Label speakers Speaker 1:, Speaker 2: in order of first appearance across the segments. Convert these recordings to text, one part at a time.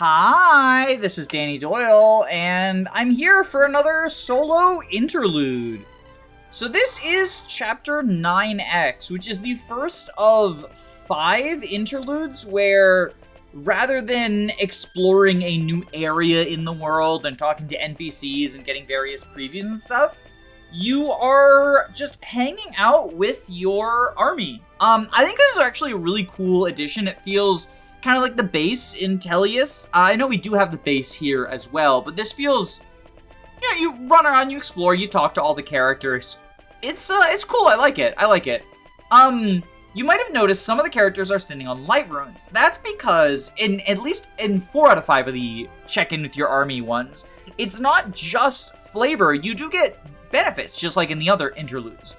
Speaker 1: Hi, this is Danny Doyle, and I'm here for another solo interlude. So this is Chapter 9X, which is the first of 5 interludes where, rather than exploring a new area in the world and talking to NPCs and getting various previews and stuff, you are just hanging out with your army. I think this is actually a really cool addition. It feels kind of like the base in Tellius. I know we do have the base here as well, but this feels, you know, you run around, you explore, you talk to all the characters. It's cool. I like it. You might have noticed some of the characters are standing on light runes. That's because at least in 4 out of 5 of the check-in with your army ones, it's not just flavor. You do get benefits, just like in the other interludes.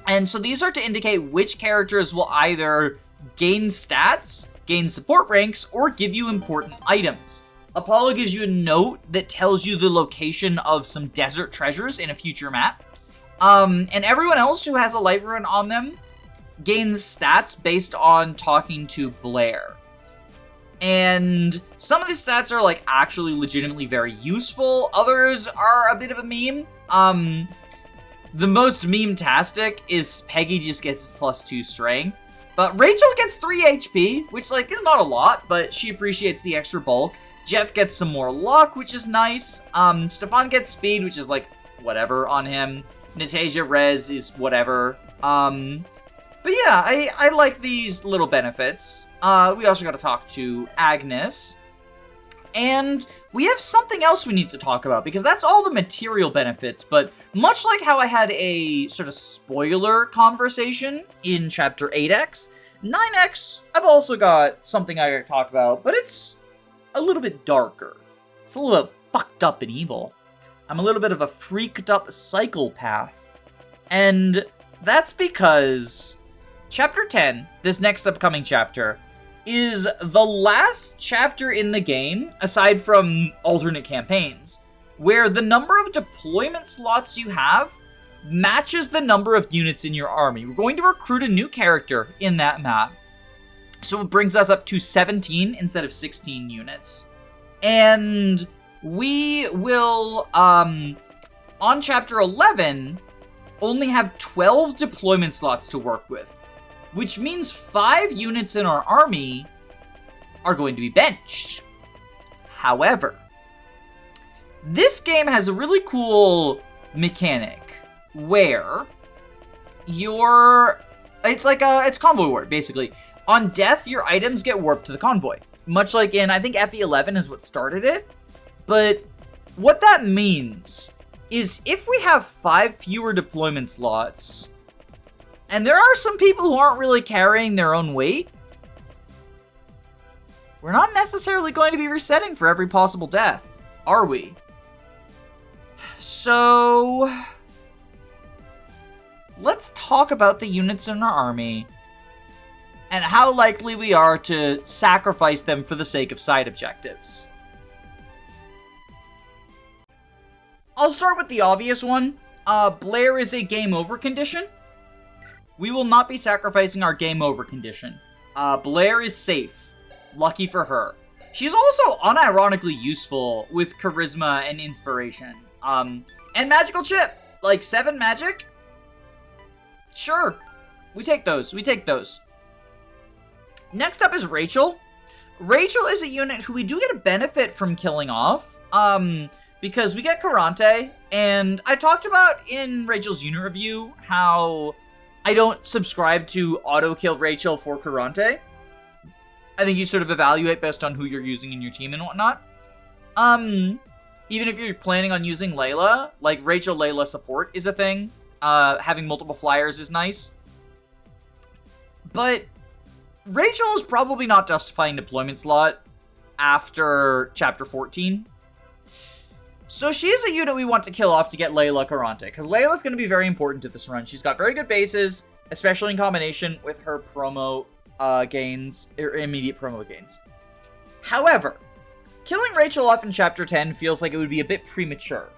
Speaker 1: And so these are to indicate which characters will either gain stats, gain support ranks, or give you important items. Apollo gives you a note that tells you the location of some desert treasures in a future map. And everyone else who has a light rune on them gains stats based on talking to Blair. And some of these stats are like actually legitimately very useful. Others are a bit of a meme. The most meme-tastic is Peggy just gets +2 strength. But Rachel gets 3 HP, which like is not a lot, but she appreciates the extra bulk. Jeff gets some more luck, which is nice. Stefan gets speed, which is like whatever on him. Natasha res is whatever. But yeah, I like these little benefits. We also got to talk to Agnes. And we have something else we need to talk about, because that's all the material benefits, but much like how I had a sort of spoiler conversation in Chapter 8X, 9X, I've also got something I gotta talk about, but it's a little bit darker. It's a little bit fucked up and evil. I'm a little bit of a freaked up psychopath. And that's because Chapter 10, this next upcoming chapter, is the last chapter in the game, aside from alternate campaigns, where the number of deployment slots you have matches the number of units in your army. We're going to recruit a new character in that map, so it brings us up to 17 instead of 16 units. And we will, on Chapter 11, only have 12 deployment slots to work with, which means 5 units in our army are going to be benched. However, this game has a really cool mechanic where it's convoy ward, basically. On death, your items get warped to the convoy. Much like in, I think FE11 is what started it. But what that means is if we have 5 fewer deployment slots, and there are some people who aren't really carrying their own weight, we're not necessarily going to be resetting for every possible death, are we? So let's talk about the units in our army and how likely we are to sacrifice them for the sake of side objectives. I'll start with the obvious one. Blair is a game over condition. We will not be sacrificing our game over condition. Blair is safe. Lucky for her. She's also unironically useful with charisma and inspiration. And magical chip. Like 7 magic? Sure. We take those. Next up is Rachel. Rachel is a unit who we do get a benefit from killing off. Because we get Karante. And I talked about in Rachel's unit review how I don't subscribe to auto-kill Rachel for Karante. I think you sort of evaluate based on who you're using in your team and whatnot. Even if you're planning on using Layla, like Rachel-Layla support is a thing. Having multiple flyers is nice. But Rachel is probably not justifying deployment slot after Chapter 14. So she is a unit we want to kill off to get Layla Karante, because Layla's going to be very important to this run. She's got very good bases, especially in combination with her promo gains, or immediate promo gains. However, killing Rachel off in Chapter 10 feels like it would be a bit premature.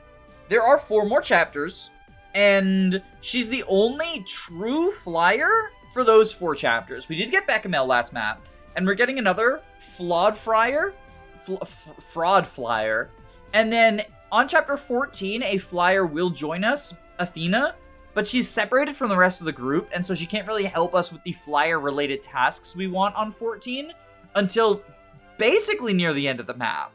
Speaker 1: There are 4 more chapters, and she's the only true flyer for those 4 chapters. We did get Bechamel last map, and we're getting another flawed flyer fraud flyer. And then on chapter 14, a flyer will join us, Athena, but she's separated from the rest of the group, and so she can't really help us with the flyer-related tasks we want on 14 until basically near the end of the map.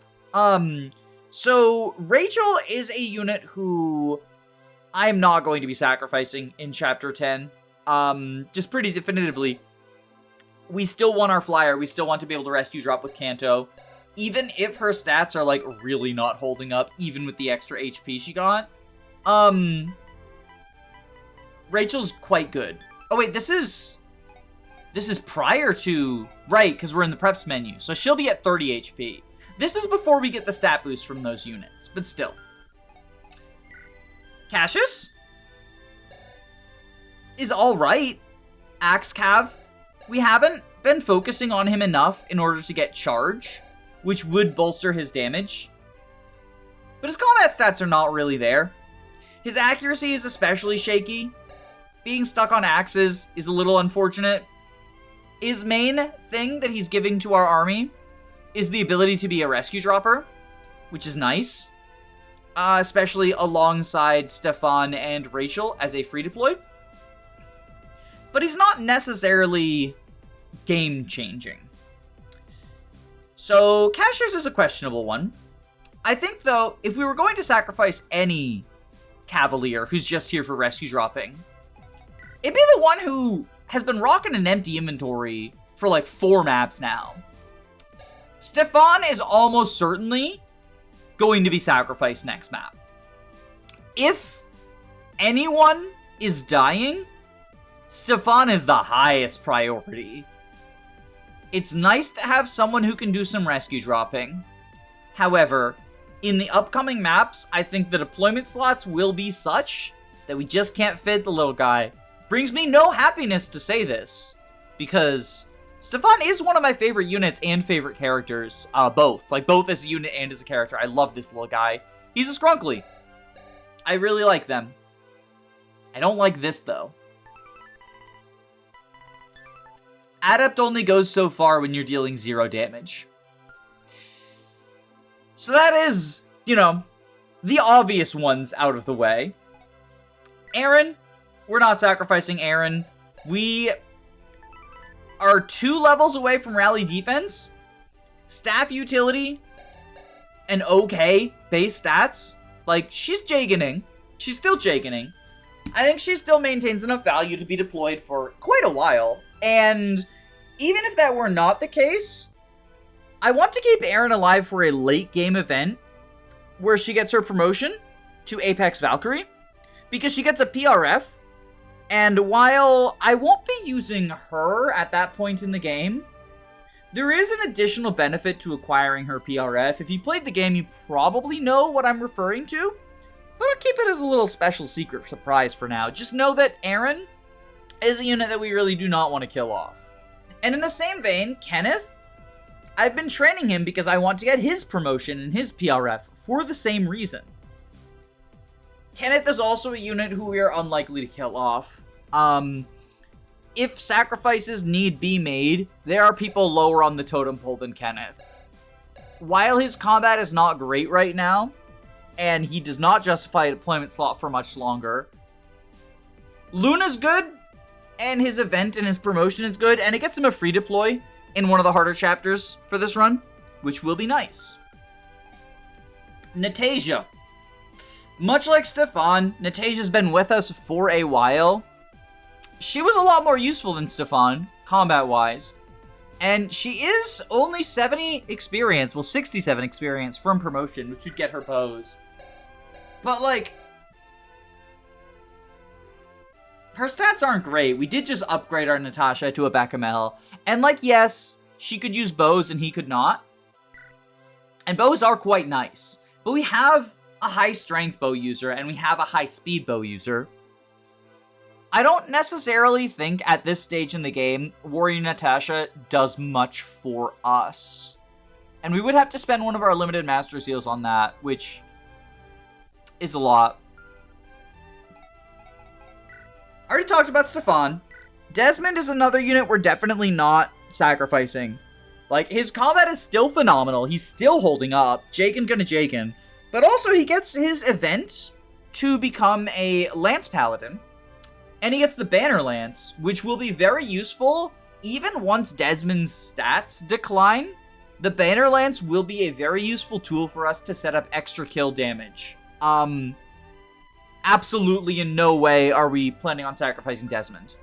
Speaker 1: So Rachel is a unit who I'm not going to be sacrificing in chapter 10. Just pretty definitively. We still want our flyer. We still want to be able to rescue drop with Kanto. Even if her stats are, like, really not holding up, even with the extra HP she got. Rachel's quite good. Oh, wait, this is prior to... Right, because we're in the preps menu. So she'll be at 30 HP. This is before we get the stat boost from those units, but still. Cassius is alright. Axe Cav. We haven't been focusing on him enough in order to get charge, which would bolster his damage. But his combat stats are not really there. His accuracy is especially shaky. Being stuck on axes is a little unfortunate. His main thing that he's giving to our army is the ability to be a rescue dropper, which is nice. Especially alongside Stefan and Rachel as a free deploy. But he's not necessarily game-changing. So, Cassius is a questionable one. I think, though, if we were going to sacrifice any Cavalier who's just here for rescue dropping, it'd be the one who has been rocking an empty inventory for like 4 maps now. Stefan is almost certainly going to be sacrificed next map. If anyone is dying, Stefan is the highest priority. It's nice to have someone who can do some rescue dropping. However, in the upcoming maps, I think the deployment slots will be such that we just can't fit the little guy. Brings me no happiness to say this, because Stefan is one of my favorite units and favorite characters, both. Like, both as a unit and as a character. I love this little guy. He's a Skrunkly. I really like them. I don't like this, though. Adept only goes so far when you're dealing 0 damage. So that is, you know, the obvious ones out of the way. Aaron, we're not sacrificing Aaron. We are 2 levels away from rally defense, staff utility, and okay base stats. Like, she's Jagening. She's still Jagening. I think she still maintains enough value to be deployed for quite a while. And even if that were not the case, I want to keep Aaron alive for a late game event where she gets her promotion to Apex Valkyrie, because she gets a PRF. And while I won't be using her at that point in the game, there is an additional benefit to acquiring her PRF. If you played the game, you probably know what I'm referring to, but I'll keep it as a little special secret surprise for now. Just know that Aaron is a unit that we really do not want to kill off. And in the same vein, Kenneth, I've been training him because I want to get his promotion and his PRF for the same reason. Kenneth is also a unit who we are unlikely to kill off. If sacrifices need be made, there are people lower on the totem pole than Kenneth. While his combat is not great right now, and he does not justify a deployment slot for much longer, Luna's good, and his event and his promotion is good, and it gets him a free deploy in one of the harder chapters for this run, which will be nice. Natasia. Much like Stefan, Natasia's been with us for a while. She was a lot more useful than Stefan, combat-wise. And she is only 70 experience, well 67 experience from promotion, which would get her pose. But like, her stats aren't great. We did just upgrade our Natasha to a Bechamel. And like, yes, she could use bows and he could not. And bows are quite nice. But we have a high strength bow user and we have a high speed bow user. I don't necessarily think at this stage in the game, Warrior Natasha does much for us. And we would have to spend one of our limited Master Seals on that, which is a lot. I already talked about Stefan. Desmond is another unit we're definitely not sacrificing. Like, his combat is still phenomenal. He's still holding up. Jaken gonna Jaken. But also, he gets his event to become a Lance Paladin. And he gets the Banner Lance, which will be very useful even once Desmond's stats decline. The Banner Lance will be a very useful tool for us to set up extra kill damage. Absolutely in no way are we planning on sacrificing Desmond.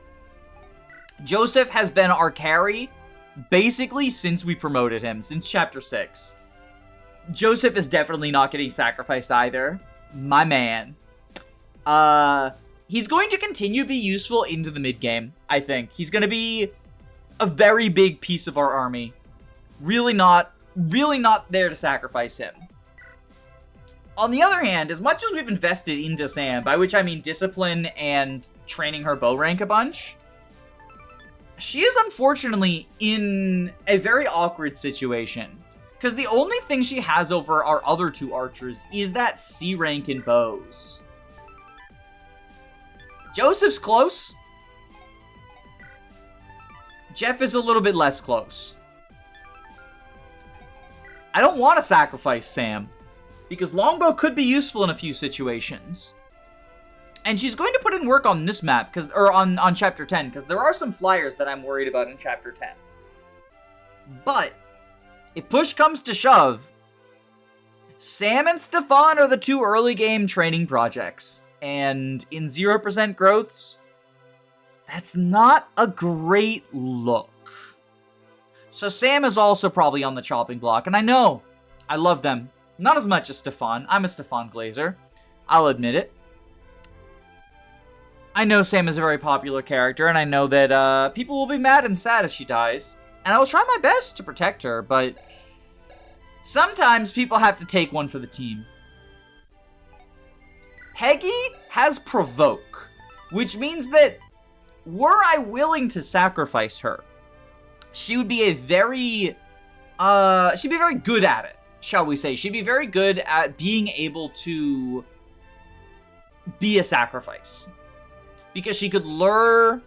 Speaker 1: Joseph has been our carry basically since we promoted him, since Chapter 6. Joseph is definitely not getting sacrificed either. My man. He's going to continue to be useful into the mid-game, I think. He's going to be a very big piece of our army. Really not there to sacrifice him. On the other hand, as much as we've invested into Sam, by which I mean discipline and training her bow rank a bunch, she is unfortunately in a very awkward situation. Because the only thing she has over our other two archers is that C rank in bows. Joseph's close. Jeff is a little bit less close. I don't want to sacrifice Sam, because Longbow could be useful in a few situations. And she's going to put in work on this map, on Chapter 10, because there are some flyers that I'm worried about in Chapter 10. But, if push comes to shove, Sam and Stefan are the two early game training projects. And in 0% growths, that's not a great look. So Sam is also probably on the chopping block, and I know, I love them. Not as much as Stefan. I'm a Stefan Glazer. I'll admit it. I know Sam is a very popular character, and I know that people will be mad and sad if she dies. And I will try my best to protect her, but sometimes people have to take one for the team. Peggy has Provoke, which means that were I willing to sacrifice her, she would be she'd be very good at it, shall we say. She'd be very good at being able to be a sacrifice. Because she could lure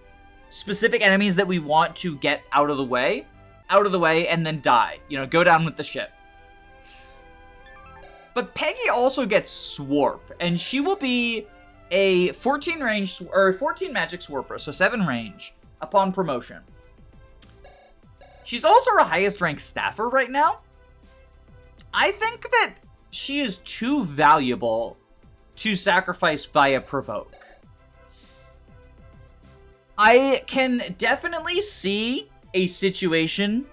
Speaker 1: specific enemies that we want to get out of the way, and then die. You know, go down with the ship. But Peggy also gets Swarp, and she will be a 14 range, or 14 magic Swarper, so 7 range, upon promotion. She's also our highest ranked staffer right now. I think that she is too valuable to sacrifice via Provoke. I can definitely see a situation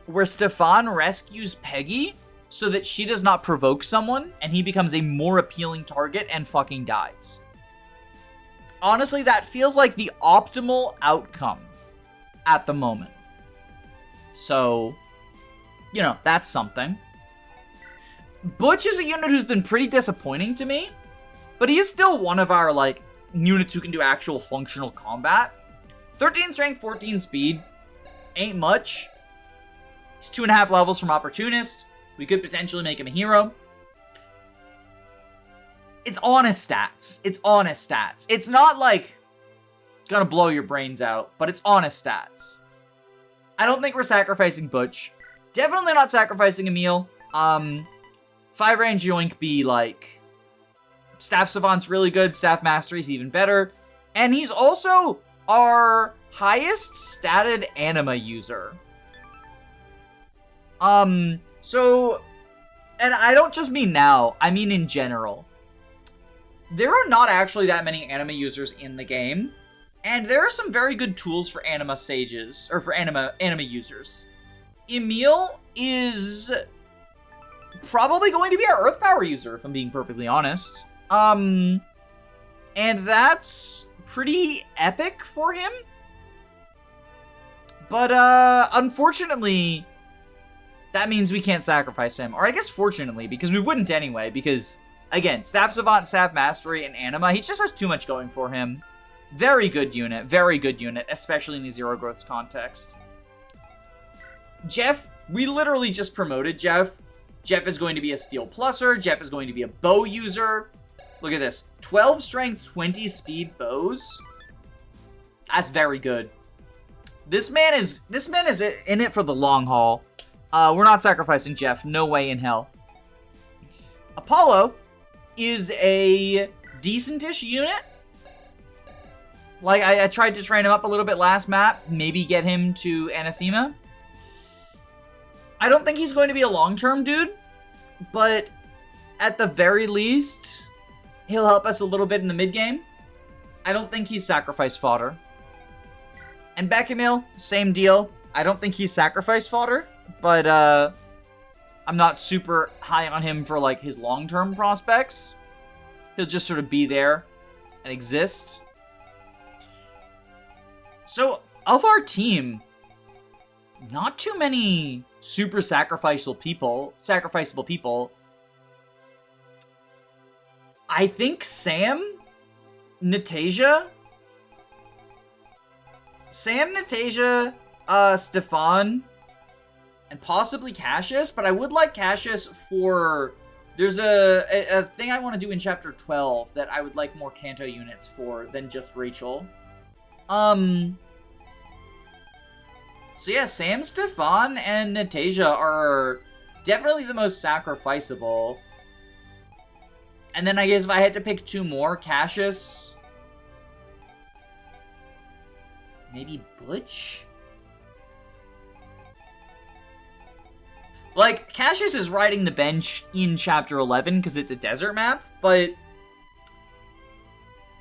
Speaker 1: where Stefan rescues Peggy so that she does not provoke someone and he becomes a more appealing target and fucking dies. Honestly, that feels like the optimal outcome at the moment. So, you know, that's something. Butch is a unit who's been pretty disappointing to me, but he is still one of our, like, units who can do actual functional combat. 13 strength, 14 speed. Ain't much. He's 2.5 levels from Opportunist. We could potentially make him a hero. It's honest stats. It's honest stats. It's not like gonna blow your brains out, but it's honest stats. I don't think we're sacrificing Butch. Definitely not sacrificing Emil. 5 range Yoink be like Staff Savant's really good, Staff Mastery's even better. And he's also our highest statted anima user. So, and I don't just mean now, I mean in general. There are not actually that many anima users in the game, and there are some very good tools for anima sages, or for anima users. Emil is probably going to be our Earth Power user, if I'm being perfectly honest. And that's pretty epic for him. But, unfortunately, that means we can't sacrifice him. Or I guess fortunately, because we wouldn't anyway, because, again, Staff Savant, Staff Mastery, and Anima, he just has too much going for him. Very good unit, especially in the Zero Growths context. Jeff, we literally just promoted Jeff. Jeff is going to be a Steel Plusser. Jeff is going to be a bow user. Look at this. 12 strength, 20 speed bows. That's very good. This man is in it for the long haul. We're not sacrificing Jeff. No way in hell. Apollo is a decentish unit. Like, I tried to train him up a little bit last map. Maybe get him to Anathema. I don't think he's going to be a long-term dude. But at the very least, he'll help us a little bit in the mid-game. I don't think he's sacrifice fodder. And Bechamel, same deal. I don't think he's sacrifice fodder. But, I'm not super high on him for, like, his long-term prospects. He'll just sort of be there and exist. So, of our team, not too many super sacrificial people. I think Sam, Natasha, Stefan, and possibly Cassius, but I would like Cassius for... There's a thing I want to do in Chapter 12 that I would like more Kanto units for than just Rachel. So yeah, Sam, Stefan, and Natasha are definitely the most sacrificable. And then I guess if I had to pick two more, Cassius... Maybe Butch? Like, Cassius is riding the bench in Chapter 11 because it's a desert map, but...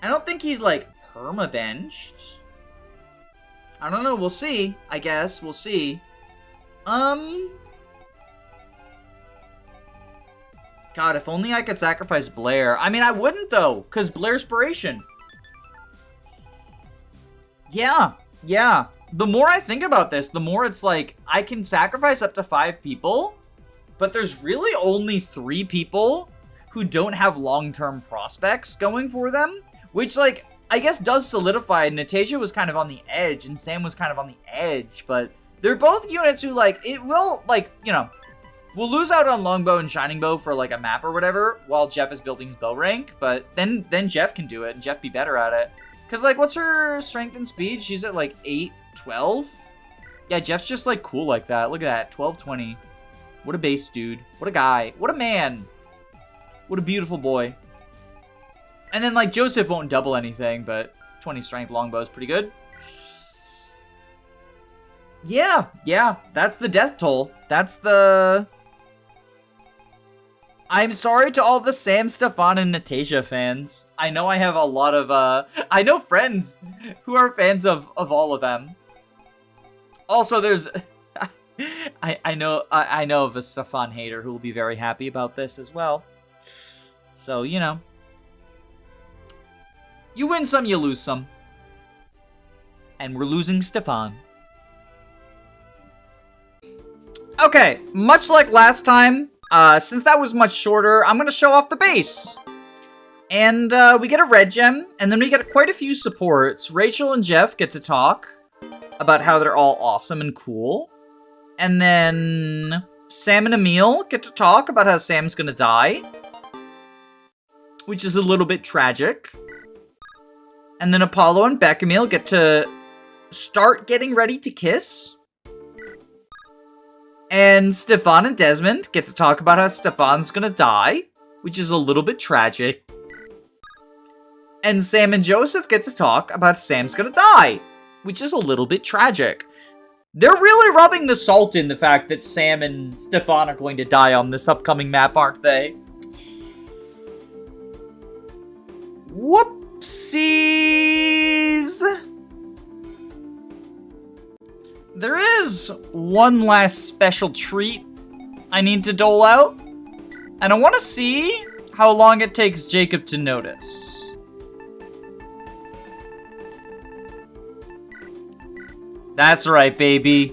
Speaker 1: I don't think he's, like, perma-benched. I don't know, we'll see, I guess, we'll see. God, if only I could sacrifice Blair. I mean, I wouldn't, though, because Blairspiration. Yeah. The more I think about this, the more it's like, I can sacrifice up to 5 people, but there's really only 3 people who don't have long-term prospects going for them, which, like, I guess does solidify. Natasha was kind of on the edge, and Sam was kind of on the edge, but they're both units who, like, it will, like, you know, we'll lose out on Longbow and Shining Bow for, like, a map or whatever, while Jeff is building his bow rank, but then Jeff can do it, and Jeff be better at it. Because, like, what's her strength and speed? She's at, like, 8, 12? Yeah, Jeff's just, like, cool like that. Look at that, 12, 20. What a base dude. What a guy. What a man. What a beautiful boy. And then, like, Joseph won't double anything, but 20 strength longbow is pretty good. Yeah, that's the death toll. That's the... I'm sorry to all the Sam, Stefan, and Natasha fans. I know I have a lot of, I know friends who are fans of all of them. Also, there's... I know of a Stefan hater who will be very happy about this as well. So, you know. You win some, you lose some. And we're losing Stefan. Okay, much like last time, since that was much shorter, I'm going to show off the base. And we get a red gem, and then we get quite a few supports. Rachel and Jeff get to talk about how they're all awesome and cool. And then Sam and Emil get to talk about how Sam's going to die, which is a little bit tragic. And then Apollo and Bechamel get to start getting ready to kiss. And Stefan and Desmond get to talk about how Stefan's gonna die, which is a little bit tragic. And Sam and Joseph get to talk about Sam's gonna die, which is a little bit tragic. They're really rubbing the salt in the fact that Sam and Stefan are going to die on this upcoming map, aren't they? Whoopsies! There is one last special treat I need to dole out, and I want to see how long it takes Jacob to notice. That's right, baby.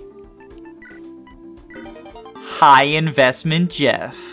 Speaker 1: High investment Jeff.